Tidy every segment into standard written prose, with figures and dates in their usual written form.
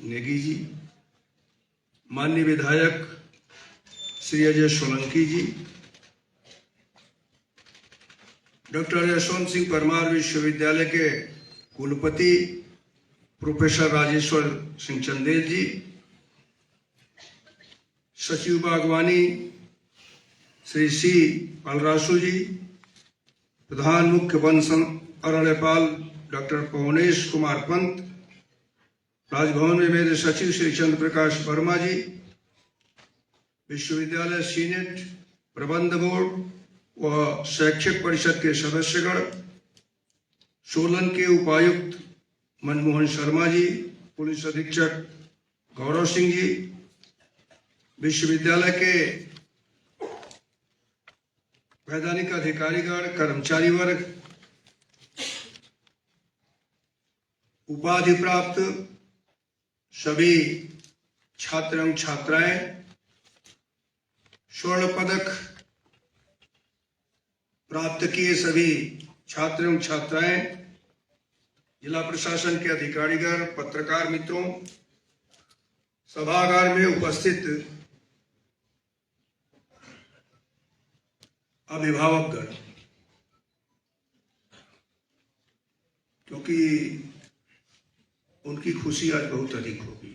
नेगी जी, माननीय विधायक श्री अजय सोलंकी जी, डॉक्टर यशवंत सिंह परमार विश्वविद्यालय के कुलपति प्रोफेसर राजेश्वर सिंह चंदेल जी, सचिव बागवानी श्री सी पालरासु जी, प्रधान मुख्य वन अरण्यपाल डॉक्टर पवनेश कुमार पंत, राजभवन में मेरे सचिव श्री चंद्र प्रकाश वर्मा जी, विश्वविद्यालय सीनेट, प्रबंध बोर्ड व शैक्षिक परिषद के सदस्यगण, सोलन के उपायुक्त मनमोहन शर्मा जी, पुलिस अधीक्षक गौरव सिंह जी, विश्वविद्यालय के वैधानिक अधिकारीगण, कर्मचारी वर्ग, उपाधि प्राप्त सभी छात्र एवं छात्राएं, स्वर्ण पदक प्राप्त किए सभी छात्र एवं छात्राएं, जिला प्रशासन के अधिकारीगण, पत्रकार मित्रों, सभागार में उपस्थित अभिभावकगण, क्योंकि उनकी खुशी आज बहुत अधिक होगी।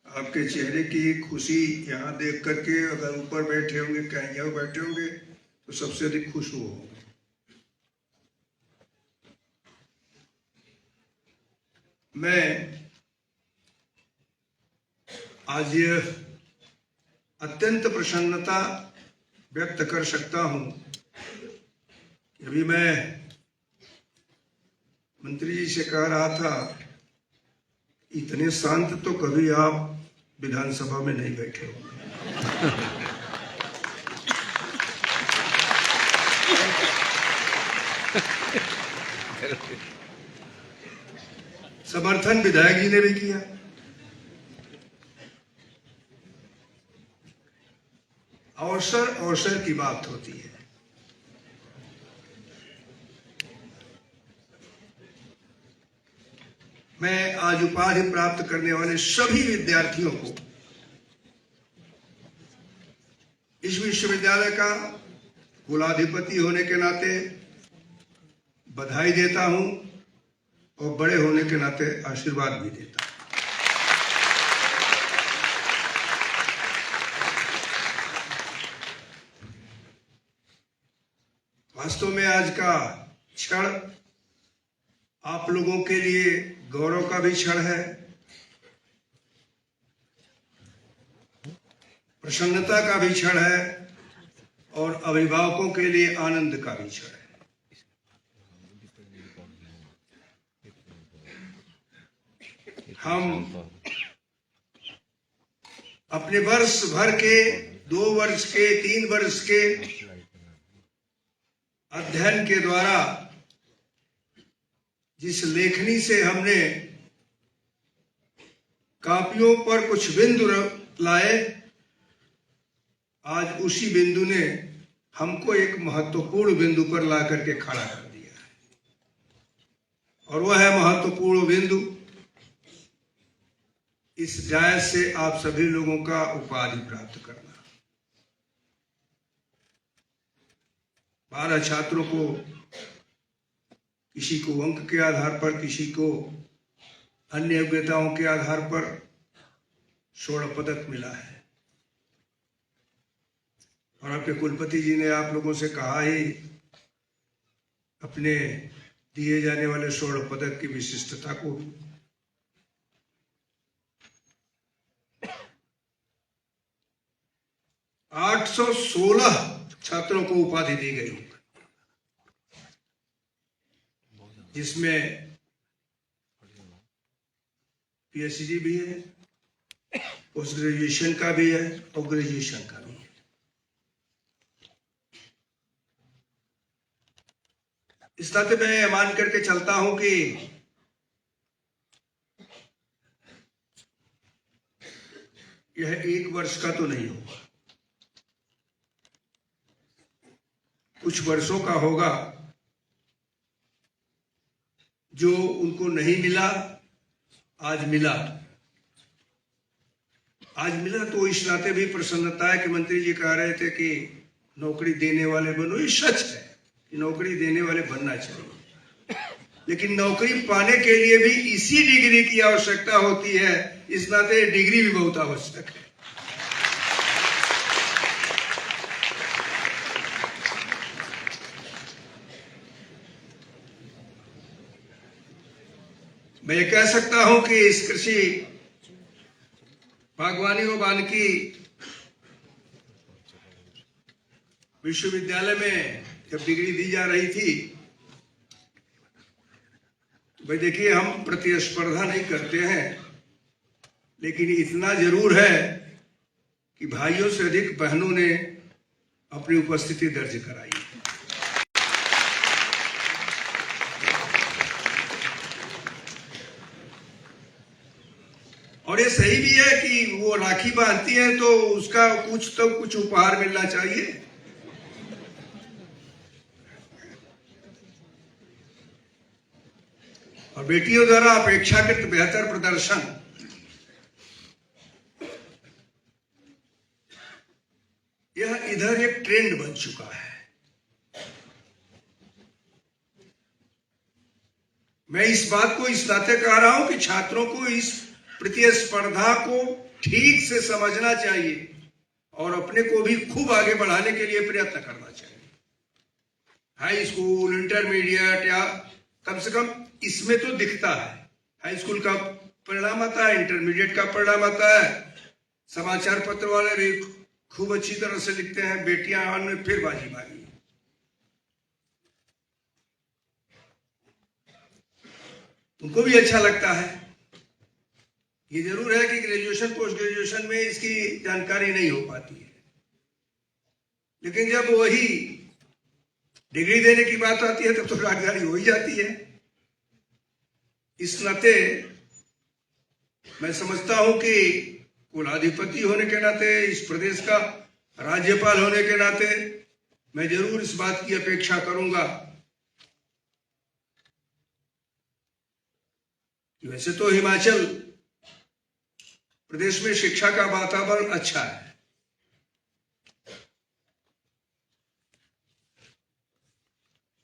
आपके चेहरे की खुशी यहाँ देख करके अगर ऊपर बैठे होंगे, कहीं यहाँ बैठे होंगे, तो सबसे अधिक खुश वो होंगे। मैं आज अत्यंत प्रसन्नता व्यक्त कर सकता हूं कि अभी मैं मंत्री जी से कह रहा था, इतने शांत तो कभी आप विधानसभा में नहीं बैठे होंगे। समर्थन विधायक जी ने भी किया। अवसर की बात होती है। मैं आज उपाधि प्राप्त करने वाले सभी विद्यार्थियों को इस विश्वविद्यालय का कुलाधिपति होने के नाते बधाई देता हूं और बड़े होने के नाते आशीर्वाद भी देता हूं। वास्तव में आज का क्षण आप लोगों के लिए गौरव का भी क्षण है, प्रसन्नता का भी क्षण है और अभिभावकों के लिए आनंद का भी क्षण है। हम अपने वर्ष भर के, 2 वर्ष के, 3 वर्ष के अध्ययन के द्वारा जिस लेखनी से हमने कापियों पर कुछ बिंदु लाए, आज उसी बिंदु ने हमको एक महत्वपूर्ण बिंदु पर ला करके खड़ा कर दिया है। और वह है महत्वपूर्ण बिंदु इस जायज से आप सभी लोगों का उपाधि प्राप्त करना। 12 छात्रों को, किसी को अंक के आधार पर, किसी को अन्य योग्यताओं के आधार पर स्वर्ण पदक मिला है। और आपके कुलपति जी ने आप लोगों से कहा ही अपने दिए जाने वाले स्वर्ण पदक की विशिष्टता को भी। – 816 छात्रों को उपाधि दी गई, जिसमें पीएचडी भी है, पोस्ट ग्रेजुएशन का भी है और ग्रेजुएशन का भी है। इस नाते मैं मान करके चलता हूं कि यह 1 वर्ष का तो नहीं होगा, कुछ वर्षों का होगा। जो उनको नहीं मिला आज मिला तो इस नाते भी प्रसन्नता है कि मंत्री जी कह रहे थे कि नौकरी देने वाले बनो। ये सच है कि नौकरी देने वाले बनना चाहिए, लेकिन नौकरी पाने के लिए भी इसी डिग्री की आवश्यकता होती है। इस नाते डिग्री भी बहुत आवश्यक है। मैं ये कह सकता हूं कि इस कृषि बागवानी व वानिकी विश्वविद्यालय में जब डिग्री दी जा रही थी तो भाई देखिए, हम प्रतिस्पर्धा नहीं करते हैं, लेकिन इतना जरूर है कि भाइयों से अधिक बहनों ने अपनी उपस्थिति दर्ज कराई। और ये सही भी है कि वो राखी बांधती हैं तो उसका कुछ उपहार मिलना चाहिए। और बेटियों द्वारा अपेक्षाकृत बेहतर प्रदर्शन, यह इधर एक ट्रेंड बन चुका है। मैं इस बात को इस नाते कह रहा हूं कि छात्रों को इस प्रतिस्पर्धा को ठीक से समझना चाहिए और अपने को भी खूब आगे बढ़ाने के लिए प्रयत्न करना चाहिए। हाई स्कूल, इंटरमीडिएट या कम से कम इसमें तो दिखता है। हाई स्कूल का परिणाम आता है, इंटरमीडिएट का परिणाम आता है। समाचार पत्र वाले भी खूब अच्छी तरह से लिखते हैं, बेटियां में फिर बाजी मारी। उनको भी अच्छा लगता है। ये जरूर है कि ग्रेजुएशन पोस्ट ग्रेजुएशन में इसकी जानकारी नहीं हो पाती है, लेकिन जब वही डिग्री देने की बात आती है तब तो जानकारी हो ही जाती है। इस नाते मैं समझता हूं कि कुलाधिपति होने के नाते, इस प्रदेश का राज्यपाल होने के नाते मैं जरूर इस बात की अपेक्षा करूंगा कि वैसे तो हिमाचल प्रदेश में शिक्षा का वातावरण अच्छा है,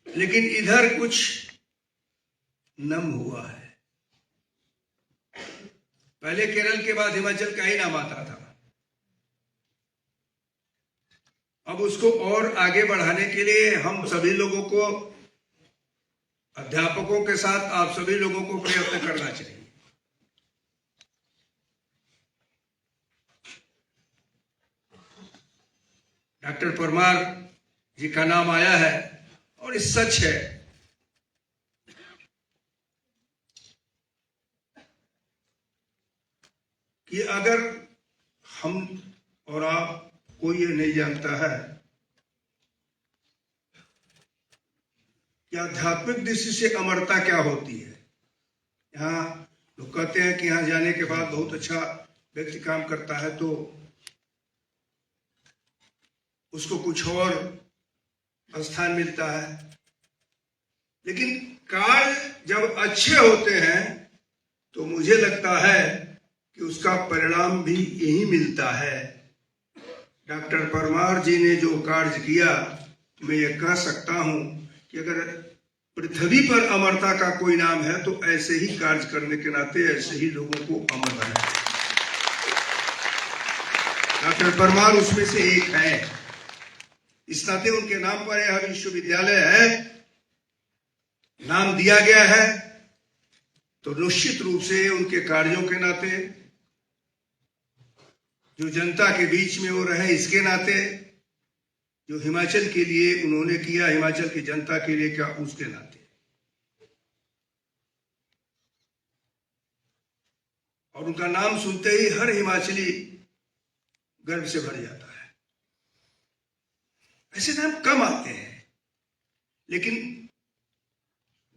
लेकिन इधर कुछ नम हुआ है। पहले केरल के बाद हिमाचल का ही नाम आता था। अब उसको और आगे बढ़ाने के लिए हम सभी लोगों को, अध्यापकों के साथ आप सभी लोगों को प्रयत्न करना चाहिए। डॉक्टर परमार जी का नाम आया है और ये सच है कि अगर हम और आप, कोई ये नहीं जानता है कि आध्यात्मिक दृष्टि से अमरता क्या होती है। यहाँ लोग कहते हैं कि यहाँ जाने के बाद बहुत अच्छा व्यक्ति काम करता है तो उसको कुछ और स्थान मिलता है, लेकिन कार्य जब अच्छे होते हैं तो मुझे लगता है कि उसका परिणाम भी यही मिलता है। डॉक्टर परमार जी ने जो कार्य किया, मैं ये कह सकता हूं कि अगर पृथ्वी पर अमरता का कोई नाम है तो ऐसे ही कार्य करने के नाते ऐसे ही लोगों को अमर बनाया। डॉक्टर परमार उसमें से एक है। इस नाते उनके नाम पर यह विश्वविद्यालय है, नाम दिया गया है, तो निश्चित रूप से उनके कार्यों के नाते, जो जनता के बीच में वो रहे इसके नाते, जो हिमाचल के लिए उन्होंने किया, हिमाचल की जनता के लिए क्या, उसके नाते। और उनका नाम सुनते ही हर हिमाचली गर्व से भर जाता है। ऐसे नाम कम आते हैं, लेकिन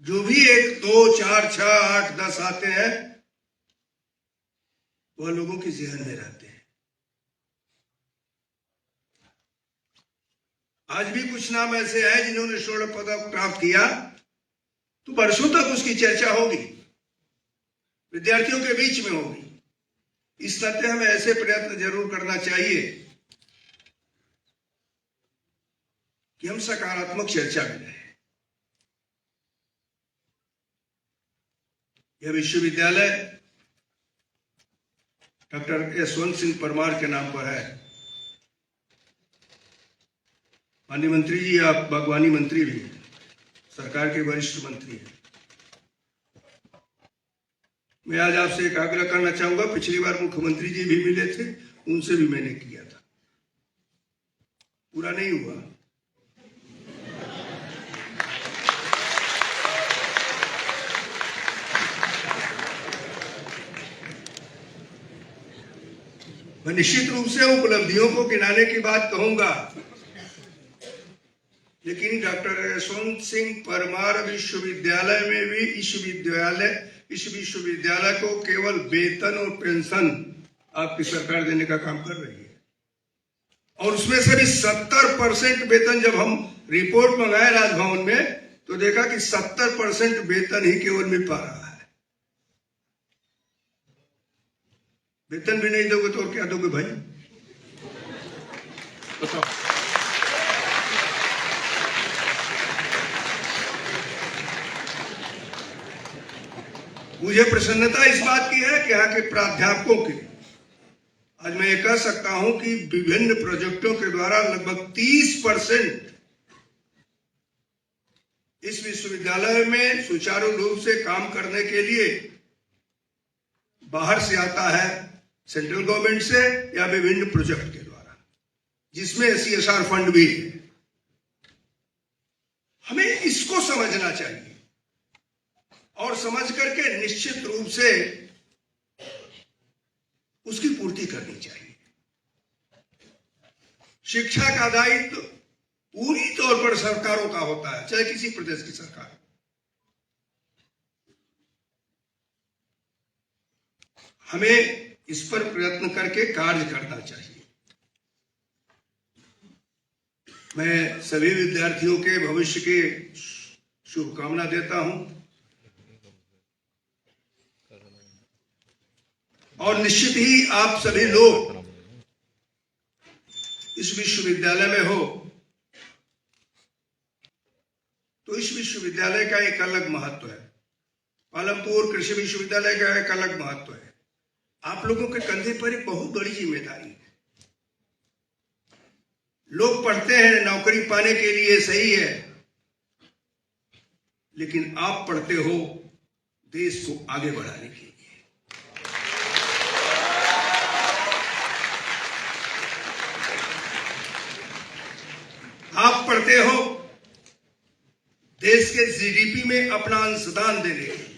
जो भी 1, 2, 4, 6, 8, 10 आते हैं वह लोगों के जहन में रहते हैं। आज भी कुछ नाम ऐसे हैं जिन्होंने स्वर्ण पदक प्राप्त किया तो वर्षों तक उसकी चर्चा होगी। विद्यार्थियों के बीच में होगी। इस नाते हमें ऐसे प्रयत्न जरूर करना चाहिए कि हम सकारात्मक चर्चा में रहें। यह विश्वविद्यालय डॉक्टर यशवंत सिंह परमार के नाम पर है। माननीय मंत्री जी, आप बागवानी मंत्री भी हैं, सरकार के वरिष्ठ मंत्री हैं। मैं आज आपसे एक आग्रह करना चाहूंगा, पिछली बार मुख्यमंत्री जी भी मिले थे, उनसे भी मैंने किया था, पूरा नहीं हुआ। मैं निश्चित रूप से उपलब्धियों को गिनाने की बात कहूंगा, लेकिन डॉक्टर यशवंत सिंह परमार विश्वविद्यालय में भी इस विश्वविद्यालय को केवल वेतन और पेंशन आपकी सरकार देने का काम कर रही है। और उसमें से भी 70% वेतन, जब हम रिपोर्ट मंगाए राजभवन में तो देखा कि 70% वेतन ही केवल मिल पा रहा है। वेतन भी नहीं दोगे तो और क्या दोगे भाई, बताओ। मुझे प्रसन्नता इस बात की है कि यहाँ के प्राध्यापकों की, आज मैं ये कह सकता हूं कि विभिन्न प्रोजेक्टों के द्वारा लगभग 30% इस विश्वविद्यालय में सुचारू रूप से काम करने के लिए बाहर से आता है, सेंट्रल गवर्नमेंट से या विभिन्न प्रोजेक्ट के द्वारा, जिसमें CSR फंड भी है। हमें इसको समझना चाहिए और समझ करके निश्चित रूप से उसकी पूर्ति करनी चाहिए। शिक्षा का दायित्व पूरी तौर पर सरकारों का होता है, चाहे किसी प्रदेश की सरकार। हमें इस पर प्रयत्न करके कार्य करना चाहिए। मैं सभी विद्यार्थियों के भविष्य की शुभकामना देता हूं और निश्चित ही आप सभी लोग इस विश्वविद्यालय में हो तो इस विश्वविद्यालय का एक अलग महत्व है। पालमपुर कृषि विश्वविद्यालय का एक अलग महत्व है। आप लोगों के कंधे पर एक बहुत बड़ी जिम्मेदारी है। लोग पढ़ते हैं नौकरी पाने के लिए, सही है, लेकिन आप पढ़ते हो देश को आगे बढ़ाने के लिए। आप पढ़ते हो देश के GDP में अपना अंशदान देने के लिए।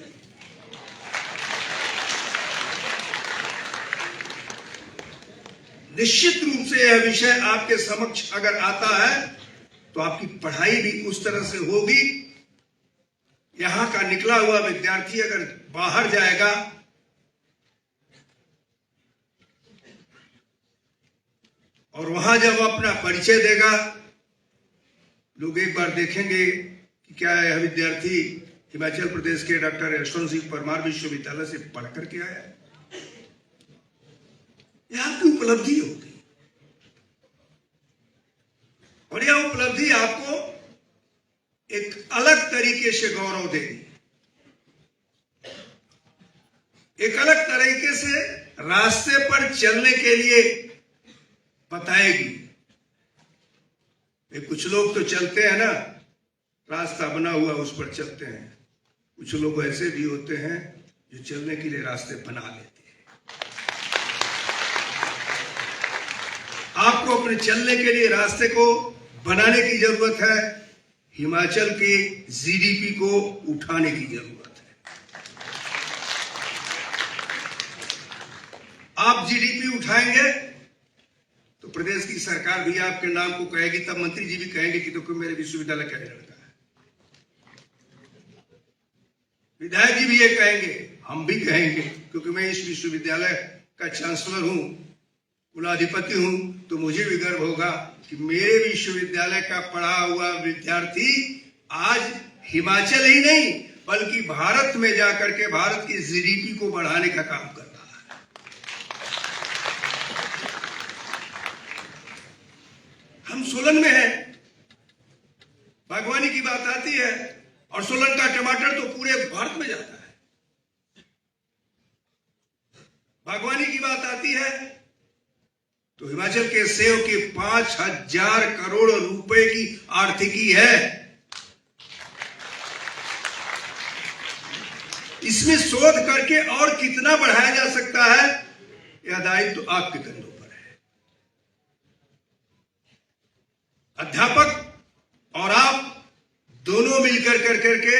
निश्चित रूप से यह विषय आपके समक्ष अगर आता है तो आपकी पढ़ाई भी उस तरह से होगी। यहां का निकला हुआ विद्यार्थी अगर बाहर जाएगा और वहां जब अपना परिचय देगा, लोग एक बार देखेंगे कि क्या यह विद्यार्थी हिमाचल प्रदेश के डॉक्टर यशवंत सिंह परमार विश्वविद्यालय से पढ़ करके आया है। यह आपकी उपलब्धि होगी और यह उपलब्धि आपको एक अलग तरीके से गौरव देगी, एक अलग तरीके से रास्ते पर चलने के लिए बताएगी। कुछ लोग तो चलते हैं ना, रास्ता बना हुआ उस पर चलते हैं। कुछ लोग ऐसे भी होते हैं जो चलने के लिए रास्ते बना लेते हैं। आपको अपने चलने के लिए रास्ते को बनाने की जरूरत है। हिमाचल के GDP को उठाने की जरूरत है। आप GDP उठाएंगे तो प्रदेश की सरकार भी आपके नाम को कहेगी, तब मंत्री जी भी कहेंगे कि तो मेरे विश्वविद्यालय का लड़का है। विधायक जी भी ये कहेंगे, हम भी कहेंगे, क्योंकि मैं इस विश्वविद्यालय का चांसलर हूं, कुलाधिपति हूं, तो मुझे भी गर्व होगा कि मेरे विश्वविद्यालय का पढ़ा हुआ विद्यार्थी आज हिमाचल ही नहीं बल्कि भारत में जाकर के भारत की जीडीपी को बढ़ाने का काम कर रहा है। हम सोलन में हैं, बागवानी की बात आती है और सोलन का टमाटर तो पूरे भारत में जाता है। बागवानी की बात आती है तो हिमाचल के सेब की 5,000 करोड़ रुपए की आर्थिकी है। इसमें शोध करके और कितना बढ़ाया जा सकता है, यह दायित्व तो आपके कंधों पर है। अध्यापक और आप दोनों मिलकर कर करके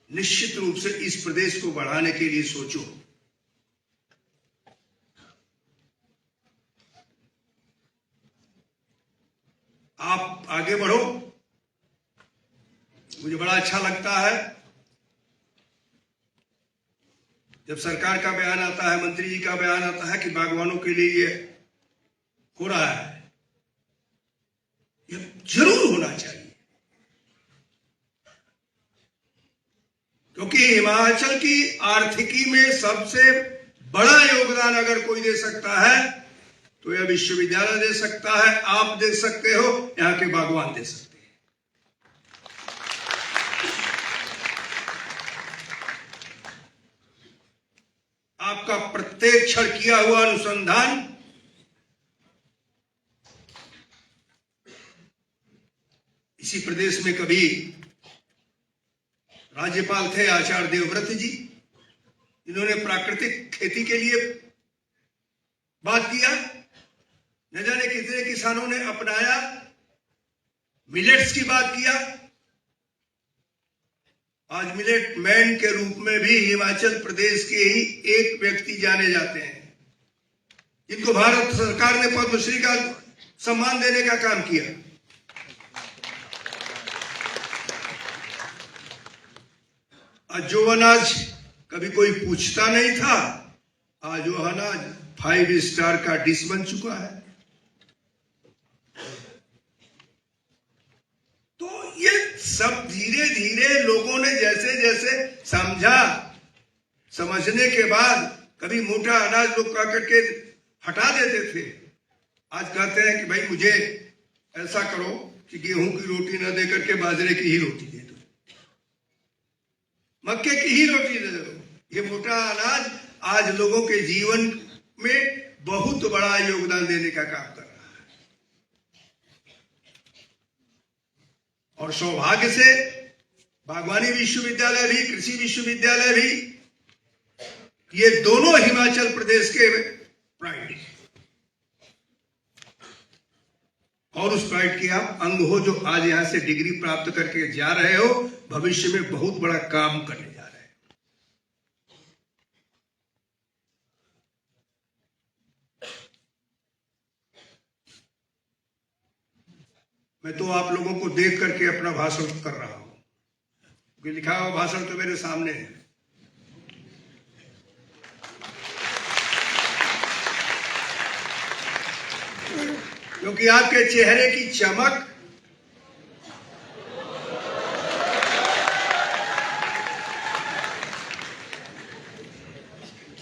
निश्चित रूप से इस प्रदेश को बढ़ाने के लिए सोचो। आप आगे बढ़ो। मुझे बड़ा अच्छा लगता है जब सरकार का बयान आता है, मंत्री जी का बयान आता है कि बागवानों के लिए ये हो रहा है। ये जरूर होना चाहिए, क्योंकि हिमाचल की आर्थिकी में सबसे बड़ा योगदान अगर कोई दे सकता है तो यह विश्वविद्यालय दे सकता है, आप दे सकते हो, यहां के बागवान दे सकते हैं। आपका प्रत्येक क्षण किया हुआ अनुसंधान इसी प्रदेश में कभी राज्यपाल थे आचार्य देवव्रत जी, इन्होंने प्राकृतिक खेती के लिए बात किया। न जाने कितने किसानों ने अपनाया, मिलेट्स की बात किया। आज मिलेट मैन के रूप में भी हिमाचल प्रदेश के ही एक व्यक्ति जाने जाते हैं, जिनको भारत सरकार ने पद्मश्री का सम्मान देने का काम किया। आज जो अनाज कभी कोई पूछता नहीं था, आज वो अनाज 5 स्टार का डिश बन चुका है। तो ये सब धीरे धीरे लोगों ने जैसे जैसे समझा, समझने के बाद कभी मोटा अनाज लोग कह करके हटा देते थे, आज कहते हैं कि भाई मुझे ऐसा करो कि गेहूं की रोटी न दे करके बाजरे की ही रोटी दे दो, मक्के की ही रोटी दे दो। ये मोटा अनाज आज लोगों के जीवन में बहुत बड़ा योगदान देने का काम कर रहा है। और सौभाग्य से बागवानी विश्वविद्यालय भी, कृषि विश्वविद्यालय भी, ये दोनों हिमाचल प्रदेश के प्राइड है। और उस प्राइड के आप अंग हो, जो आज यहां से डिग्री प्राप्त करके जा रहे हो, भविष्य में बहुत बड़ा काम करने जा रहे हैं। मैं तो आप लोगों को देख करके अपना भाषण कर रहा हूं, क्योंकि लिखा हुआ भाषण तो मेरे सामने है। क्योंकि आपके चेहरे की चमक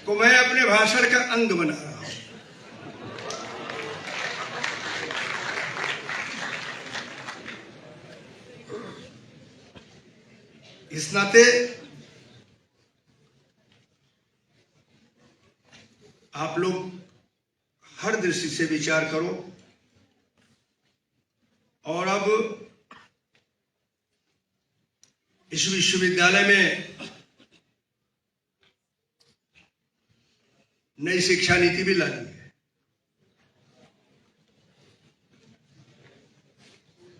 को मैं अपने भाषण का अंग बना रहा हूं। इस नाते आप लोग हर दृष्टि से विचार करो और अब इस विश्वविद्यालय में नई शिक्षा नीति भी लानी है।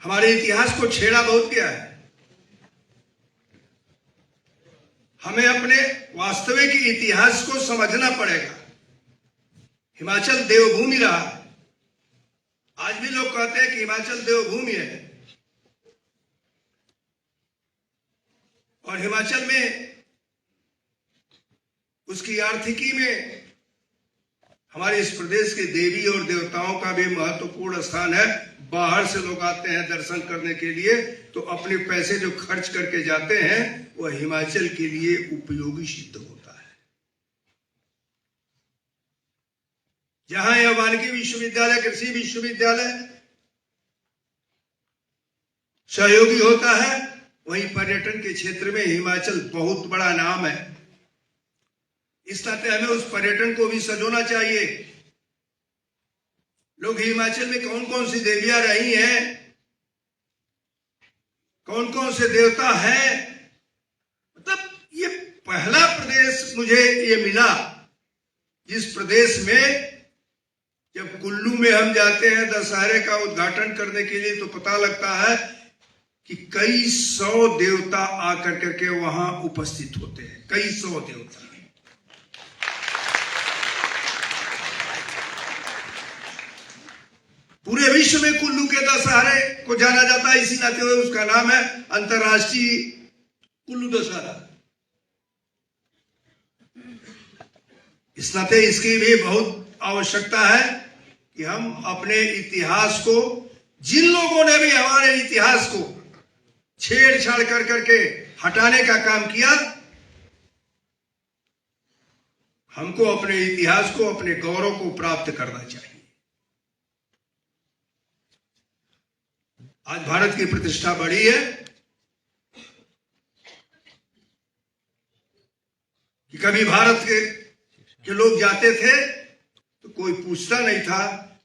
हमारे इतिहास को छेड़ा बहुत गया है। हमें अपने वास्तविक इतिहास को समझना पड़ेगा। हिमाचल देवभूमि रहा है। आज भी लोग कहते हैं कि हिमाचल देवभूमि है, और हिमाचल में उसकी आर्थिकी में हमारे इस प्रदेश के देवी और देवताओं का भी महत्वपूर्ण स्थान है। बाहर से लोग आते हैं दर्शन करने के लिए, तो अपने पैसे जो खर्च करके जाते हैं वह हिमाचल के लिए उपयोगी सिद्ध होता है। जहां यह वानिकी विश्वविद्यालय, कृषि विश्वविद्यालय सहयोगी होता है, वहीं पर्यटन के क्षेत्र में हिमाचल बहुत बड़ा नाम है। इस नाते हमें उस पर्यटन को भी सजोना चाहिए। लोग हिमाचल में कौन कौन सी देवियां रही हैं, कौन कौन से देवता हैं, मतलब ये पहला प्रदेश मुझे ये मिला जिस प्रदेश में जब कुल्लू में हम जाते हैं दशहरे का उद्घाटन करने के लिए तो पता लगता है कि कई सौ देवता आकर करके वहां उपस्थित होते हैं, कई सौ देवता। पूरे विश्व में कुल्लू के दशहरे को जाना जाता है, इसी नाते हुए उसका नाम है अंतर्राष्ट्रीय कुल्लू दशहरा। इस नाते इसकी भी बहुत आवश्यकता है कि हम अपने इतिहास को, जिन लोगों ने भी हमारे इतिहास को छेड़छाड़ कर करके हटाने का काम किया, हमको अपने इतिहास को, अपने गौरव को प्राप्त करना चाहिए। आज भारत की प्रतिष्ठा बढ़ी है कि कभी भारत के लोग जाते थे तो कोई पूछता नहीं था,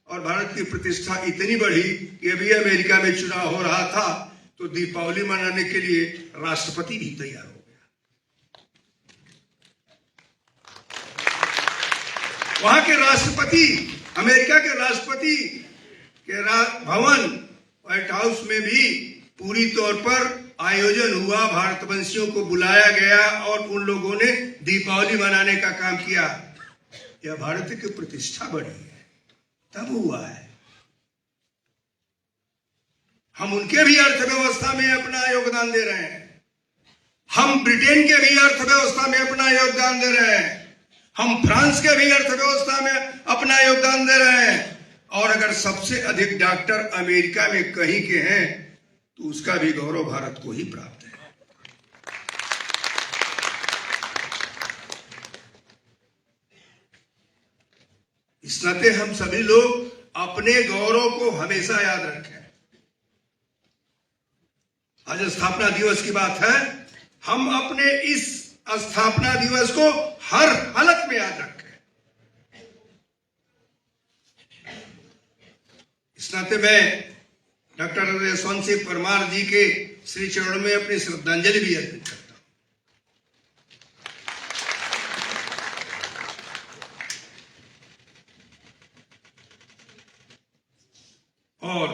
और भारत की प्रतिष्ठा इतनी बढ़ी कि अभी अमेरिका में चुनाव हो रहा था तो दीपावली मनाने के लिए राष्ट्रपति भी तैयार हो गया। वहां के राष्ट्रपति, अमेरिका के राष्ट्रपति के भवन व्हाइट हाउस में भी पूरी तौर पर आयोजन हुआ, भारतवंशियों को बुलाया गया और उन लोगों ने दीपावली मनाने का काम किया। यह भारत की प्रतिष्ठा बढ़ी है, तब हुआ है। हम उनके भी अर्थव्यवस्था में अपना योगदान दे रहे हैं, हम ब्रिटेन के भी अर्थव्यवस्था में अपना योगदान दे रहे हैं, हम फ्रांस के भी अर्थव्यवस्था में अपना योगदान दे रहे हैं, और अगर सबसे अधिक डॉक्टर अमेरिका में कहीं के हैं तो उसका भी गौरव भारत को ही प्राप्त है। इस नाते हम सभी लोग अपने गौरव को हमेशा याद रखें। आज स्थापना दिवस की बात है, हम अपने इस स्थापना दिवस को हर हालत में याद रखें। इस नाते मैं डॉक्टर यशवंत सिंह परमार जी के श्री चरणों में अपनी श्रद्धांजलि भी अर्पित करता हूं। और